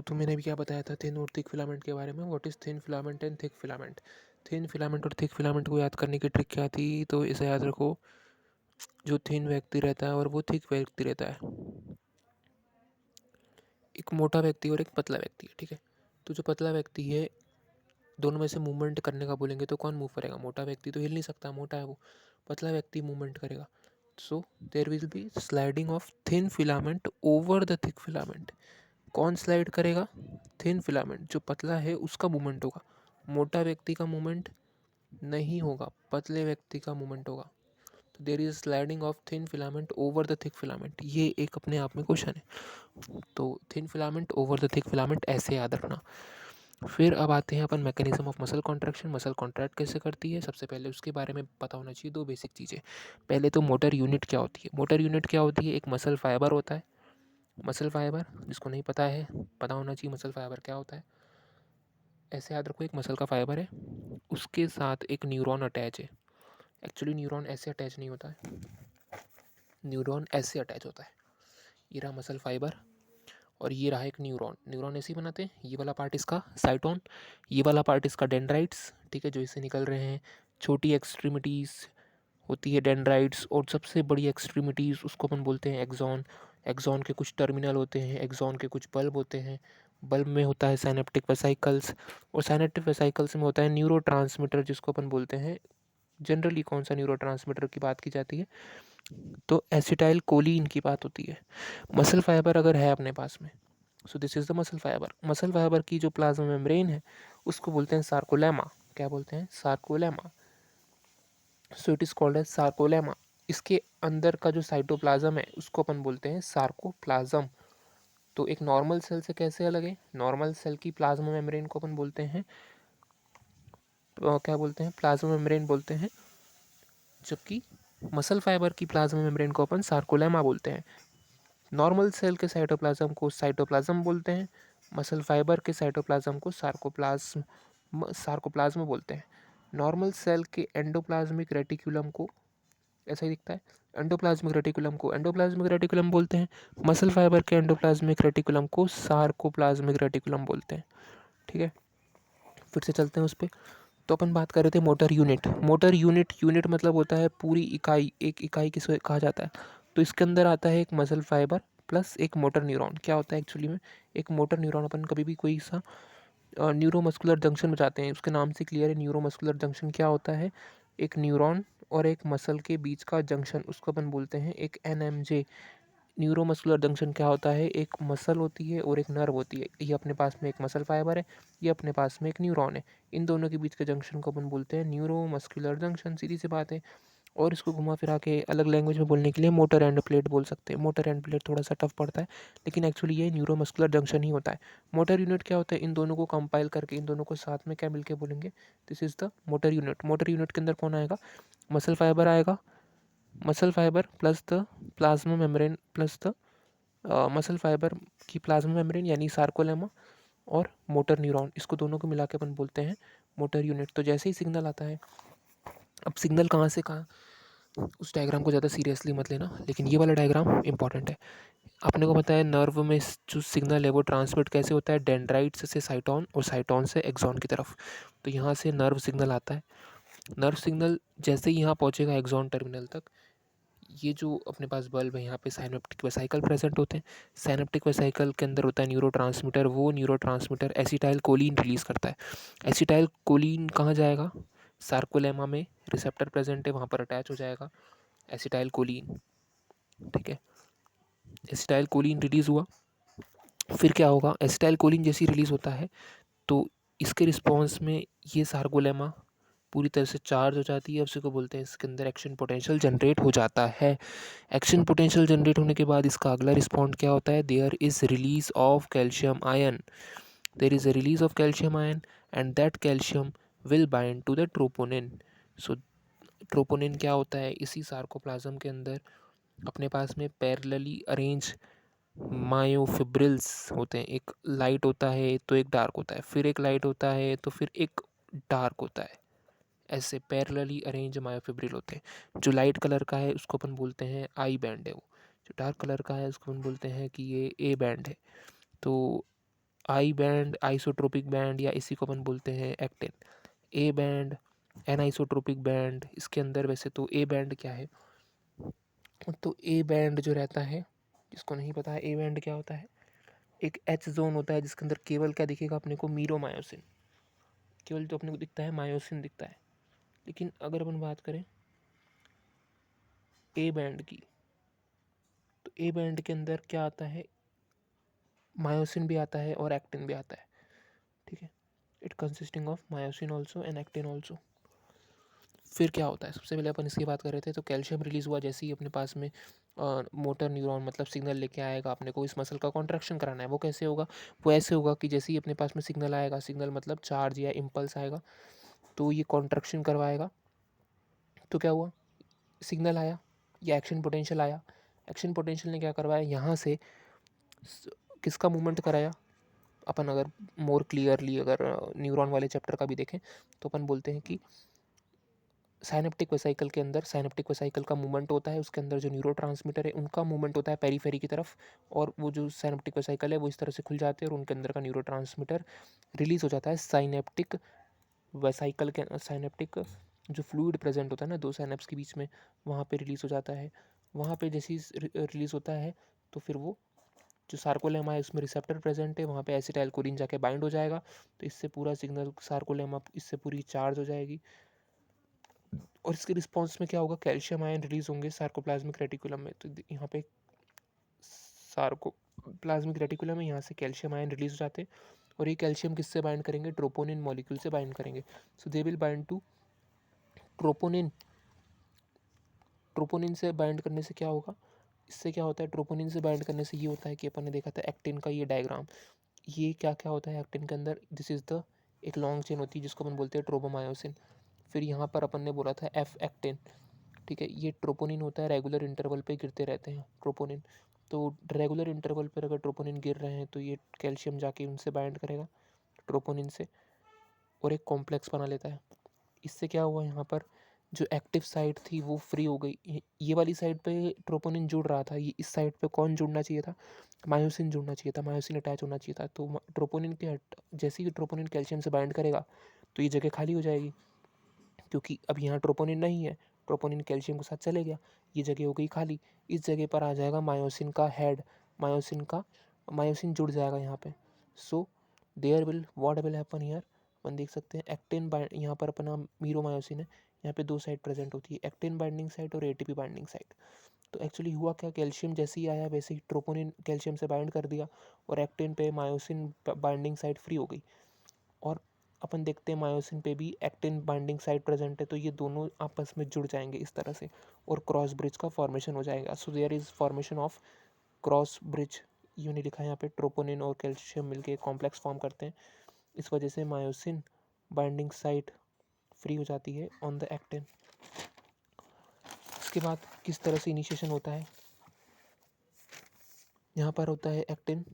तो मैंने भी क्या बताया था थिन और थिक फिलामेंट के बारे में। What is thin filament and thick filament. Thin filament और थिक फिलामेंट को याद करने की ट्रिक क्या थी, तो इसे याद रखो। जो थिन व्यक्ति रहता है और वो थिक व्यक्ति रहता है, एक मोटा व्यक्ति और एक पतला व्यक्ति है, ठीक है। तो जो पतला व्यक्ति है, दोनों में से मूवमेंट करने का बोलेंगे तो कौन मूव करेगा? मोटा व्यक्ति तो हिल नहीं सकता, मोटा है वो। पतला व्यक्ति मूवमेंट करेगा। So there will be sliding of thin filament over the thick filament. कौन स्लाइड करेगा? Thin filament. जो पतला है उसका मूवमेंट होगा, मोटा व्यक्ति का मूवमेंट नहीं होगा, पतले व्यक्ति का मूवमेंट होगा। तो there is sliding of thin filament over the thick filament, ये एक अपने आप में क्वेश्चन है। तो thin filament over the thick filament ऐसे याद रखना। फिर अब आते हैं अपन mechanism of muscle contraction. Muscle contract कैसे करती है, सबसे पहले उसके बारे में पता होना चाहिए दो बेसिक चीज़ें। पहले तो मोटर यूनिट क्या होती है। मोटर यूनिट क्या होती है? एक मसल फाइबर होता है। मसल फाइबर, जिसको नहीं पता है, पता होना चाहिए मसल फाइबर क्या होता है। ऐसे याद रखो, एक मसल का फाइबर है, उसके साथ एक न्यूरॉन अटैच है। एक्चुअली न्यूरॉन ऐसे अटैच नहीं होता है, न्यूरॉन ऐसे अटैच होता है। ये रहा मसल फाइबर और ये रहा एक न्यूरॉन। न्यूरॉन ऐसे ही बनाते हैं, ये वाला पार्ट इसका साइटोन, ये वाला पार्ट इसका डेंड्राइट्स, ठीक है, जो इससे निकल रहे हैं। छोटी एक्सट्रीमिटीज़ होती है डेंड्राइट्स, और सबसे बड़ी एक्सट्रीमिटीज़ उसको अपन बोलते हैं एक्सॉन। एक्सॉन के कुछ टर्मिनल होते हैं, एक्सॉन के कुछ बल्ब होते हैं। बल्ब में होता है साइनेप्टिक वेसाइकल्स, और साइनेप्टिक वेसाइकल्स में होता है न्यूरो जिसको अपन बोलते हैं। जनरली कौन सा न्यूरो की बात की जाती है, तो एसिटाइल कोलिन की बात होती है। मसल फाइबर अगर है अपने पास में, so this is the muscle fibre. Muscle fibre की जो प्लाज्मा मेम्ब्रेन है उसको बोलते हैं सार्कोलेमा। क्या बोलते हैं? Sarcolemma. So it is called as sarcolemma. इसके अंदर का जो साइटोप्लाज्म है उसको अपन बोलते हैं सार्कोप्लाज्म। तो एक नॉर्मल सेल से कैसे अलग है? नॉर्मल सेल की प्लाज्मा मेम्ब्रेन को अपन बोलते हैं क्या बोलते हैं? प्लाज्मा मेम्ब्रेन बोलते हैं। जबकि मसल फाइबर की प्लाज्मा मेम्ब्रेन को अपन सार्कोलेमा बोलते हैं। नॉर्मल सेल के साइटोप्लाज्म को साइटोप्लाज्म बोलते हैं, मसल फाइबर के साइटोप्लाज्म को सार्कोप्लाज्म बोलते हैं। नॉर्मल सेल के एंडोप्लाज्मिक रेटिकुलम को ऐसा ही दिखता है, एंडोप्लाज्मिक रेटिकुलम को एंडोप्लाज्मिक रेटिकुलम बोलते हैं। मसल फाइबर के एंडोप्लाज्मिक रेटिकुलम को सार्कोप्लाज्मिक रेटिकुलम बोलते हैं, ठीक है। फिर से चलते हैं उस पर। तो अपन बात कर रहे थे motor unit. Motor unit, unit मतलब होता है पूरी इकाई। एक इकाई किसे कहा जाता है? तो इसके अंदर आता है एक मसल फाइबर प्लस एक मोटर न्यूरॉन। क्या होता है एक्चुअली में? एक मोटर न्यूरॉन, अपन कभी भी कोई सा न्यूरोमस्कुलर जंक्शन में जाते हैं, उसके नाम से क्लियर है। न्यूरोमस्कुलर जंक्शन क्या होता है? एक न्यूरॉन और एक मसल के बीच का जंक्शन, उसको अपन बोलते हैं एक एनएमजे। न्यूरोमस्कुलर जंक्शन क्या होता है? एक मसल होती है और एक नर्व होती है। ये अपने पास में एक मसल फाइबर है, ये अपने पास में एक न्यूरॉन है। इन दोनों के बीच के जंक्शन को अपन बोलते हैं न्यूरोमस्कुलर जंक्शन, सीधी सी बात है। और इसको घुमा फिरा के अलग लैंग्वेज में बोलने के लिए मोटर एंड प्लेट बोल सकते हैं। मोटर एंड प्लेट थोड़ा सा टफ पड़ता है, लेकिन एक्चुअली ये न्यूरोमस्कुलर जंक्शन ही होता है। मोटर यूनिट क्या होता है? इन दोनों को कंपाइल करके इन दोनों को साथ में क्या मिल के बोलेंगे? This is the motor unit. Motor unit के अंदर कौन आएगा? मसल फाइबर आएगा, muscle fibre plus the plasma membrane plus the muscle fibre की प्लाज्मा मेम्ब्रेन यानी सार्कोलेमा, और मोटर न्यूरॉन, इसको दोनों को मिला के अपन बोलते हैं मोटर यूनिट। तो जैसे ही सिग्नल आता है, अब सिग्नल कहाँ से कहाँ, उस डायग्राम को ज़्यादा सीरियसली मत लेना, लेकिन ये वाला डायग्राम इंपॉर्टेंट है। आपने को बताया नर्व में जो सिग्नल है वो ट्रांसमिट कैसे होता है? डेंड्राइट्स से साइटोन और साइटोन से एक्सॉन की तरफ। तो यहाँ से नर्व सिग्नल आता है। नर्व सिग्नल जैसे ही यहाँ पहुँचेगा एक्सॉन टर्मिनल तक, ये जो अपने पास बल्ब है यहाँ पे साइनेप्टिक वेसाइकल प्रेजेंट होते हैं। साइनेप्टिक वेसाइकल के अंदर होता है न्यूरोट्रांसमीटर। वो न्यूरोट्रांसमीटर एसिटाइल कोलिन रिलीज़ करता है। एसिटाइल कोलिन कहाँ जाएगा? सार्कोलेमा में रिसेप्टर प्रेजेंट है, वहाँ पर अटैच हो जाएगा एसिटाइल कोलिन, ठीक है। एसिटाइल कोलिन रिलीज़ हुआ, फिर क्या होगा? एसिटाइल कोलिन जैसे ही रिलीज़ होता है तो इसके रिस्पॉन्स में ये सार्कोलेमा पूरी तरह से चार्ज हो जाती है। उसी को बोलते हैं, इसके अंदर एक्शन पोटेंशियल जनरेट हो जाता है। एक्शन पोटेंशियल जनरेट होने के बाद इसका अगला रिस्पॉन्ड क्या होता है? There is release of calcium ion. There is a release of calcium ion and that calcium will bind to the troponin. So troponin क्या होता है? इसी सार्कोप्लाज्म के अंदर अपने पास में पैरेलली अरेंज मायोफिब्रिल्स होते हैं। एक लाइट होता है तो एक डार्क होता है, फिर एक लाइट होता है तो फिर एक डार्क होता है। ऐसे पैरेलली अरेंज मायोफिब्रिल होते हैं। जो लाइट कलर का है उसको अपन बोलते हैं आई बैंड है वो। जो डार्क कलर का है उसको अपन बोलते हैं कि ये ए बैंड है। तो आई बैंड, आइसोट्रोपिक बैंड, या इसी को अपन बोलते हैं actin. A band, anisotropic band. इसके अंदर वैसे तो ए बैंड क्या है, तो ए बैंड जो रहता है, जिसको नहीं पता है ए बैंड क्या होता है, एक एच जोन होता है जिसके अंदर केवल क्या दिखेगा अपने को, मीरोमायोसिन। केवल जो अपने को दिखता है मायोसिन दिखता है। लेकिन अगर अपन बात करें ए बैंड की, तो ए बैंड के अंदर क्या आता है, मायोसिन भी आता है और एक्टिन भी आता है। ठीक है, it consisting of myosin also and actin also. फिर क्या होता है, सबसे पहले अपन इसकी बात कर रहे थे, तो कैल्शियम रिलीज हुआ जैसे ही अपने पास में मोटर न्यूरॉन मतलब सिग्नल लेके आएगा, अपने को इस मसल का कॉन्ट्रैक्शन कराना है। वो कैसे होगा, वो ऐसे होगा कि जैसे ही अपने पास में सिग्नल आएगा, सिग्नल मतलब चार्ज या इम्पल्स आएगा, तो ये कॉन्ट्रैक्शन करवाएगा। तो क्या हुआ, सिग्नल आया या एक्शन पोटेंशियल आया, एक्शन पोटेंशियल ने क्या करवाया, यहाँ से किसका मूवमेंट कराया। अपन अगर मोर क्लियरली अगर न्यूरॉन वाले चैप्टर का भी देखें, तो अपन बोलते हैं कि साइनेप्टिक वेसाइकल के अंदर, साइनेप्टिक वेसाइकल का मूवमेंट होता है, उसके अंदर जो न्यूरोट्रांसमीटर है उनका मूवमेंट होता है पेरीफेरी की तरफ, और वो जो साइनेप्टिक वेसाइकल है वो इस तरह से खुल जाते हैं और उनके अंदर का न्यूरोट्रांसमीटर रिलीज हो जाता है साइनेप्टिक वेसाइकल के, साइनेप्टिक जो फ्लूइड प्रेजेंट होता है ना दो साइनेप्स के बीच में, वहाँ पे रिलीज हो जाता है। वहाँ पे जैसे ही रिलीज होता है, तो फिर वो जो सार्कोलेमा है उसमें रिसेप्टर प्रेजेंट है, वहाँ पे एसिटाइल कोलिन जाके बाइंड हो जाएगा, तो इससे पूरा सिग्नल सार्कोलेमा इससे पूरी चार्ज हो जाएगी। और इसके रिस्पॉन्स में क्या होगा, कैल्शियम आयन रिलीज होंगे सार्कोप्लाज्मिक रेटिकुलम में। तो यहाँ पे सार्कोप्लाज्मिक रेटिकुलम में यहाँ से कैल्शियम आयन रिलीज हो जाते हैं, और ये कैल्शियम किससे बाइंड करेंगे, ट्रोपोनिन मॉलिक्यूल से बाइंड करेंगे। So they will bind to troponin. Troponin से बाइंड करने से क्या होगा, इससे क्या होता है, ट्रोपोनिन से बाइंड करने से ये होता है कि अपन ने देखा था एक्टिन का ये डायग्राम, ये क्या क्या होता है एक्टिन के अंदर, दिस इज द एक लॉन्ग चेन होती है जिसको अपन बोलते हैं ट्रोपोमायोसिन। फिर यहाँ पर अपन ने बोला था एफ एक्टिन। ठीक है, ये ट्रोपोनिन होता है, रेगुलर इंटरवल पे गिरते रहते हैं ट्रोपोनिन। तो रेगुलर इंटरवल पर अगर ट्रोपोनिन गिर रहे हैं, तो ये कैल्शियम जाके उनसे बाइंड करेगा ट्रोपोनिन से, और एक कॉम्प्लेक्स बना लेता है। इससे क्या हुआ, यहाँ पर जो एक्टिव साइड थी वो फ्री हो गई। ये वाली साइड पे ट्रोपोनिन जुड़ रहा था, ये इस साइड पे कौन जुड़ना चाहिए था, मायोसिन जुड़ना चाहिए था, मायोसिन अटैच होना चाहिए था। तो ट्रोपोनिन के जैसे ही ट्रोपोनिन कैल्शियम से बाइंड करेगा, तो ये जगह खाली हो जाएगी, क्योंकि अब यहाँ ट्रोपोनिन नहीं है, ट्रोपोनिन कैल्शियम के साथ चले गया, ये जगह हो गई खाली। इस जगह पर आ जाएगा मायोसिन का हेड, मायोसिन जुड़ जाएगा यहाँ पे। So there will what will happen here, अपन देख सकते हैं एक्टिन बाइंड, यहाँ पर अपना मीरोमायोसिन है, यहाँ पे दो साइड प्रेजेंट होती है, एक्टिन बाइंडिंग साइट और एटीपी बाइंडिंग साइट। तो एक्चुअली हुआ क्या, कैल्शियम जैसे ही आया वैसे ही ट्रोपोनिन कैल्शियम से बाइंड कर दिया, और एक्टिन पे मायोसिन बाइंडिंग साइट फ्री हो गई। और अपन देखते हैं मायोसिन पे भी एक्टिन बाइंडिंग साइट प्रेजेंट है, तो ये दोनों आपस में जुड़ जाएंगे इस तरह से, और क्रॉस ब्रिज का फॉर्मेशन हो जाएगा। So there is formation of cross bridge, यूँ नहीं लिखा है यहाँ पे, ट्रोपोनिन और कैल्शियम मिलके कॉम्प्लेक्स फॉर्म करते हैं। इस वजह से मायोसिन बाइंडिंग साइट फ्री हो जाती है ऑन द एक्टिन। उसके बाद किस तरह से इनिशिएशन होता है, यहाँ पर होता है एक्टिन,